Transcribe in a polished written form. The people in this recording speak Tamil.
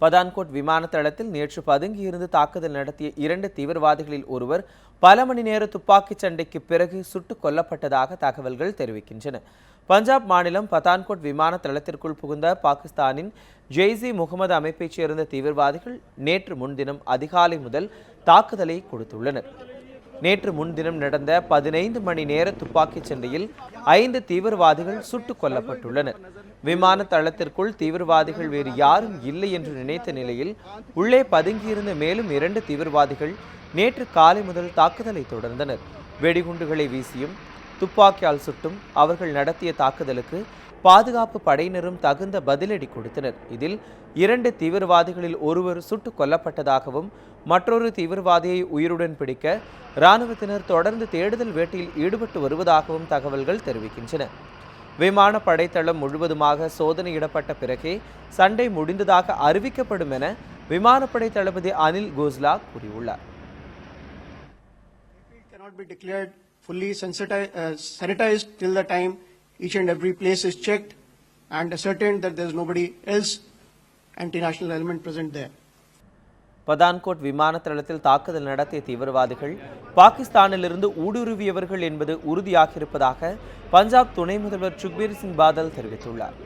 பதான்கோட் விமான தளத்தில் நேற்று பதுங்கியிருந்து தாக்குதல் நடத்திய 2 தீவிரவாதிகளில் ஒருவர் பல மணி நேர துப்பாக்கிச் சண்டைக்கு பிறகு சுட்டுக் கொல்லப்பட்டதாக தகவல்கள் தெரிவிக்கின்றன. பஞ்சாப் மாநிலம் பதான்கோட் விமான தளத்திற்குள் புகுந்த பாகிஸ்தானின் ஜெய்ஸ்-இ முகமது அமைப்பைச் சேர்ந்த தீவிரவாதிகள் நேற்று முன்தினம் அதிகாலை முதல் தாக்குதலை கொடுத்துள்ளனர். நேற்று முன்தினம் நடந்த 15 மணி நேர துப்பாக்கிச் சண்டையில் 5 தீவிரவாதிகள் சுட்டுக் கொல்லப்பட்டுள்ளனர். விமான தளத்திற்குள் தீவிரவாதிகள் வேறு யாரும் இல்லை என்று நினைத்த நிலையில் உள்ளே பதுங்கியிருந்த மேலும் 2 தீவிரவாதிகள் நேற்று காலை முதல் தாக்குதலை தொடர்ந்தனர். வெடிகுண்டுகளை வீசியும் துப்பாக்கியால் சுட்டும் அவர்கள் நடத்திய தாக்குதலுக்கு பாதுகாப்பு படையினரும் தகுந்த பதிலடி கொடுத்தனர். இதில் 2 தீவிரவாதிகளில் ஒருவர் சுட்டுக் கொல்லப்பட்டதாகவும் மற்றொரு தீவிரவாதியை உயிருடன் பிடிக்க இராணுவத்தினர் தொடர்ந்து தேடுதல் வேட்டையில் ஈடுபட்டு வருவதாகவும் தகவல்கள் தெரிவிக்கின்றன. விமான படைத்தளம் முழுவதுமாக சோதனையிடப்பட்ட பிறகே சண்டை முடிந்ததாக அறிவிக்கப்படும் என விமானப்படை தளபதி அனில் கோஸ்லா கூறியுள்ளார். Fully sanitized till the time each and every place is checked and ascertained that there is nobody else anti-national element present there. Pathankot விமான தளத்தில் தாக்குதல் நடத்திய தீவிரவாதிகள் பாகிஸ்தானிலிருந்து ஊடுருவியவர்கள் என்பது உறுதியாகியிருப்பதாக பஞ்சாப் துணை முதல்வர் சுக்பீர் சிங் பாதல் தெரிவித்துள்ளார்.